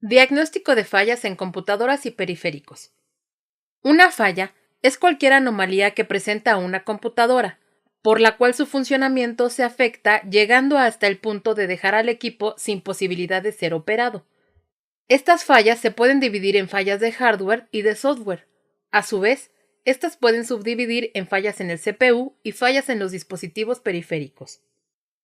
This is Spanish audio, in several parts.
Diagnóstico de fallas en computadoras y periféricos. Una falla es cualquier anomalía que presenta una computadora, por la cual su funcionamiento se afecta llegando hasta el punto de dejar al equipo sin posibilidad de ser operado. Estas fallas se pueden dividir en fallas de hardware y de software. A su vez, estas pueden subdividir en fallas en el CPU y fallas en los dispositivos periféricos.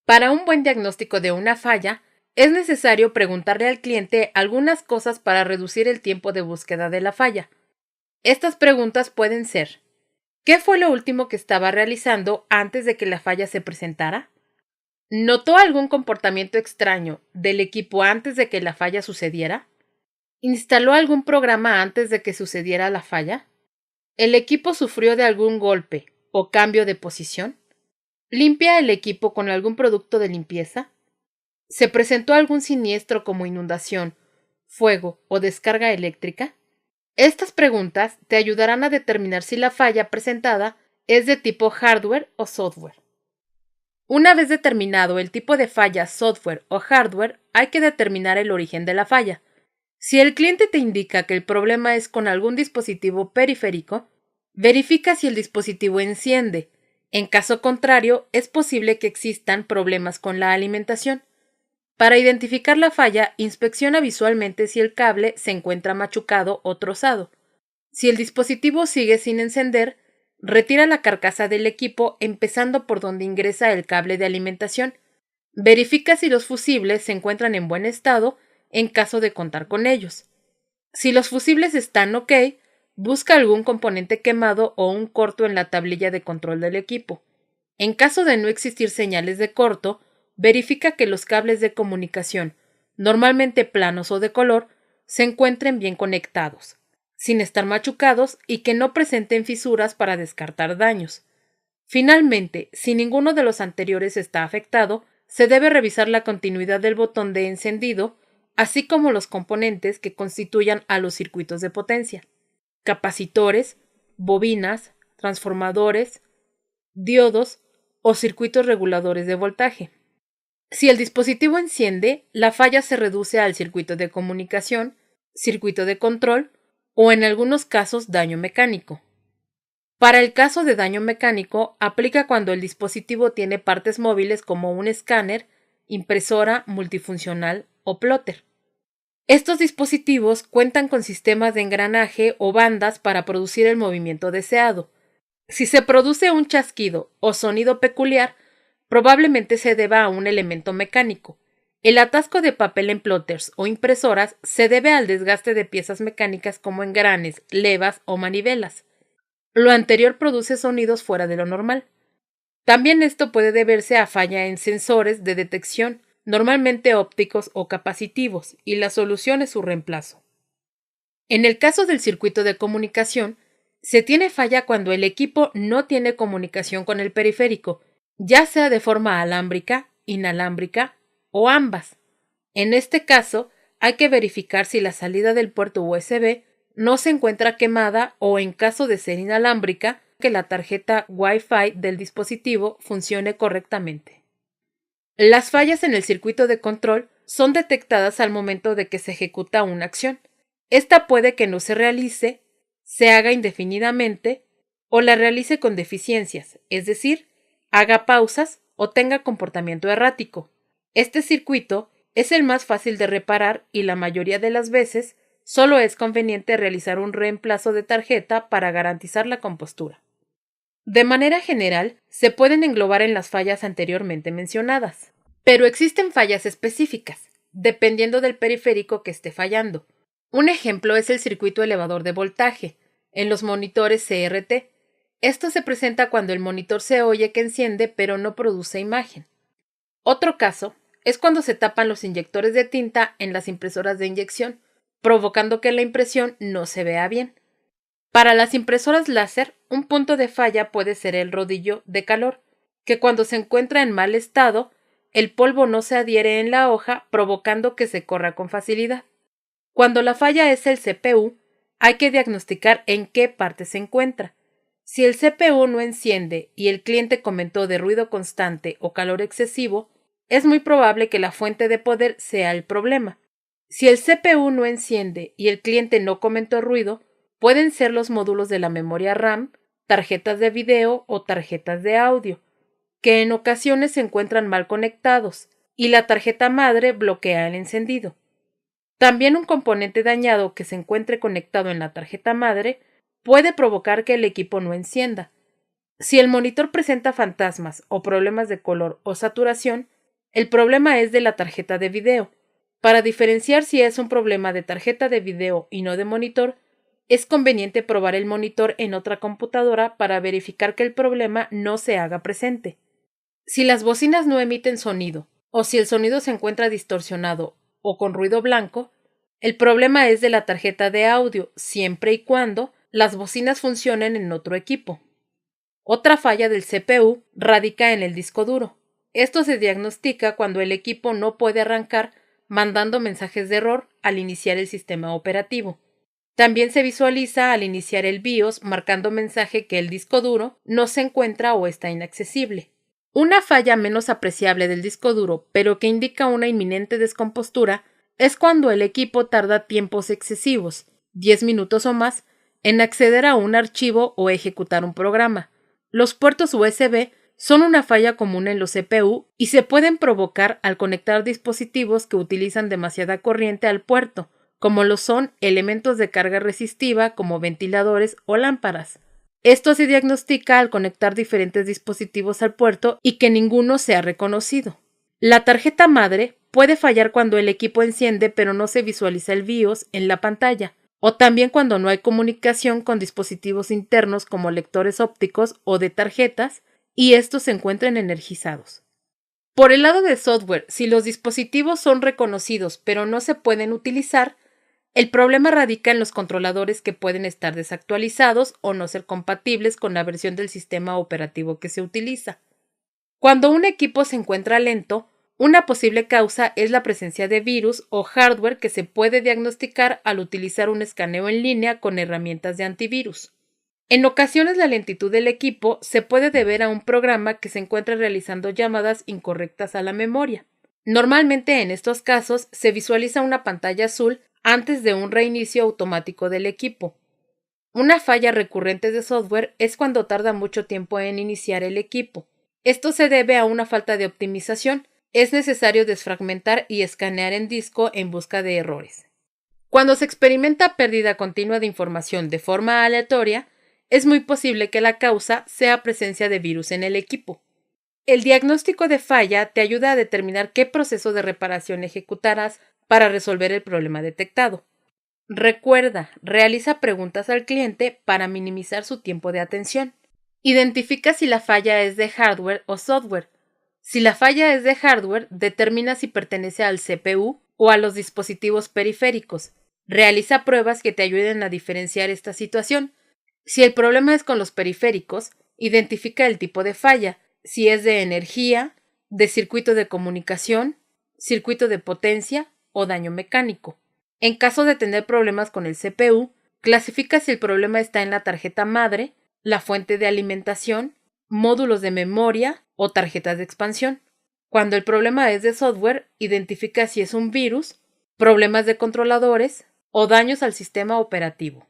Para un buen diagnóstico de una falla, es necesario preguntarle al cliente algunas cosas para reducir el tiempo de búsqueda de la falla. Estas preguntas pueden ser: ¿qué fue lo último que estaba realizando antes de que la falla se presentara? ¿Notó algún comportamiento extraño del equipo antes de que la falla sucediera? ¿Instaló algún programa antes de que sucediera la falla? ¿El equipo sufrió de algún golpe o cambio de posición? ¿Limpia el equipo con algún producto de limpieza? ¿Se presentó algún siniestro como inundación, fuego o descarga eléctrica? Estas preguntas te ayudarán a determinar si la falla presentada es de tipo hardware o software. Una vez determinado el tipo de falla software o hardware, hay que determinar el origen de la falla. Si el cliente te indica que el problema es con algún dispositivo periférico, verifica si el dispositivo enciende. En caso contrario, es posible que existan problemas con la alimentación. Para identificar la falla, inspecciona visualmente si el cable se encuentra machucado o trozado. Si el dispositivo sigue sin encender, retira la carcasa del equipo empezando por donde ingresa el cable de alimentación. Verifica si los fusibles se encuentran en buen estado en caso de contar con ellos. Si los fusibles están ok, busca algún componente quemado o un corto en la tablilla de control del equipo. En caso de no existir señales de corto, verifica que los cables de comunicación, normalmente planos o de color, se encuentren bien conectados, sin estar machucados y que no presenten fisuras para descartar daños. Finalmente, si ninguno de los anteriores está afectado, se debe revisar la continuidad del botón de encendido, así como los componentes que constituyan a los circuitos de potencia: capacitores, bobinas, transformadores, diodos o circuitos reguladores de voltaje. Si el dispositivo enciende, la falla se reduce al circuito de comunicación, circuito de control o, en algunos casos, daño mecánico. Para el caso de daño mecánico, aplica cuando el dispositivo tiene partes móviles como un escáner, impresora multifuncional o plotter. Estos dispositivos cuentan con sistemas de engranaje o bandas para producir el movimiento deseado. Si se produce un chasquido o sonido peculiar, probablemente se deba a un elemento mecánico. El atasco de papel en plotters o impresoras se debe al desgaste de piezas mecánicas como engranes, levas o manivelas. Lo anterior produce sonidos fuera de lo normal. También esto puede deberse a falla en sensores de detección, normalmente ópticos o capacitivos, y la solución es su reemplazo. En el caso del circuito de comunicación, se tiene falla cuando el equipo no tiene comunicación con el periférico, ya sea de forma alámbrica, inalámbrica o ambas. En este caso, hay que verificar si la salida del puerto USB no se encuentra quemada o, en caso de ser inalámbrica, que la tarjeta Wi-Fi del dispositivo funcione correctamente. Las fallas en el circuito de control son detectadas al momento de que se ejecuta una acción. Esta puede que no se realice, se haga indefinidamente o la realice con deficiencias, es decir, haga pausas o tenga comportamiento errático. Este circuito es el más fácil de reparar y la mayoría de las veces solo es conveniente realizar un reemplazo de tarjeta para garantizar la compostura. De manera general, se pueden englobar en las fallas anteriormente mencionadas, pero existen fallas específicas, dependiendo del periférico que esté fallando. Un ejemplo es el circuito elevador de voltaje, en los monitores CRT. Esto se presenta cuando el monitor se oye que enciende pero no produce imagen. Otro caso es cuando se tapan los inyectores de tinta en las impresoras de inyección, provocando que la impresión no se vea bien. Para las impresoras láser, un punto de falla puede ser el rodillo de calor, que cuando se encuentra en mal estado, el polvo no se adhiere en la hoja, provocando que se corra con facilidad. Cuando la falla es el CPU, hay que diagnosticar en qué parte se encuentra. Si el CPU no enciende y el cliente comentó de ruido constante o calor excesivo, es muy probable que la fuente de poder sea el problema. Si el CPU no enciende y el cliente no comentó ruido, pueden ser los módulos de la memoria RAM, tarjetas de video o tarjetas de audio, que en ocasiones se encuentran mal conectados y la tarjeta madre bloquea el encendido. También un componente dañado que se encuentre conectado en la tarjeta madre puede provocar que el equipo no encienda. Si el monitor presenta fantasmas o problemas de color o saturación, el problema es de la tarjeta de video. Para diferenciar si es un problema de tarjeta de video y no de monitor, es conveniente probar el monitor en otra computadora para verificar que el problema no se haga presente. Si las bocinas no emiten sonido, o si el sonido se encuentra distorsionado o con ruido blanco, el problema es de la tarjeta de audio, siempre y cuando las bocinas funcionen en otro equipo. Otra falla del CPU radica en el disco duro. Esto se diagnostica cuando el equipo no puede arrancar mandando mensajes de error al iniciar el sistema operativo. También se visualiza al iniciar el BIOS marcando mensaje que el disco duro no se encuentra o está inaccesible. Una falla menos apreciable del disco duro, pero que indica una inminente descompostura, es cuando el equipo tarda tiempos excesivos, 10 minutos o más, en acceder a un archivo o ejecutar un programa. Los puertos USB son una falla común en los CPU y se pueden provocar al conectar dispositivos que utilizan demasiada corriente al puerto, como lo son elementos de carga resistiva como ventiladores o lámparas. Esto se diagnostica al conectar diferentes dispositivos al puerto y que ninguno sea reconocido. La tarjeta madre puede fallar cuando el equipo enciende pero no se visualiza el BIOS en la pantalla, o también cuando no hay comunicación con dispositivos internos como lectores ópticos o de tarjetas y estos se encuentren energizados. Por el lado de software, si los dispositivos son reconocidos pero no se pueden utilizar, el problema radica en los controladores que pueden estar desactualizados o no ser compatibles con la versión del sistema operativo que se utiliza. Cuando un equipo se encuentra lento, una posible causa es la presencia de virus o hardware que se puede diagnosticar al utilizar un escaneo en línea con herramientas de antivirus. En ocasiones la lentitud del equipo se puede deber a un programa que se encuentra realizando llamadas incorrectas a la memoria. Normalmente en estos casos se visualiza una pantalla azul antes de un reinicio automático del equipo. Una falla recurrente de software es cuando tarda mucho tiempo en iniciar el equipo. Esto se debe a una falta de optimización. Es necesario desfragmentar y escanear en disco en busca de errores. Cuando se experimenta pérdida continua de información de forma aleatoria, es muy posible que la causa sea presencia de virus en el equipo. El diagnóstico de falla te ayuda a determinar qué proceso de reparación ejecutarás para resolver el problema detectado. Recuerda, realiza preguntas al cliente para minimizar su tiempo de atención. Identifica si la falla es de hardware o software. Si la falla es de hardware, determina si pertenece al CPU o a los dispositivos periféricos. Realiza pruebas que te ayuden a diferenciar esta situación. Si el problema es con los periféricos, identifica el tipo de falla, si es de energía, de circuito de comunicación, circuito de potencia o daño mecánico. En caso de tener problemas con el CPU, clasifica si el problema está en la tarjeta madre, la fuente de alimentación, módulos de memoria o tarjetas de expansión. Cuando el problema es de software, identifica si es un virus, problemas de controladores o daños al sistema operativo.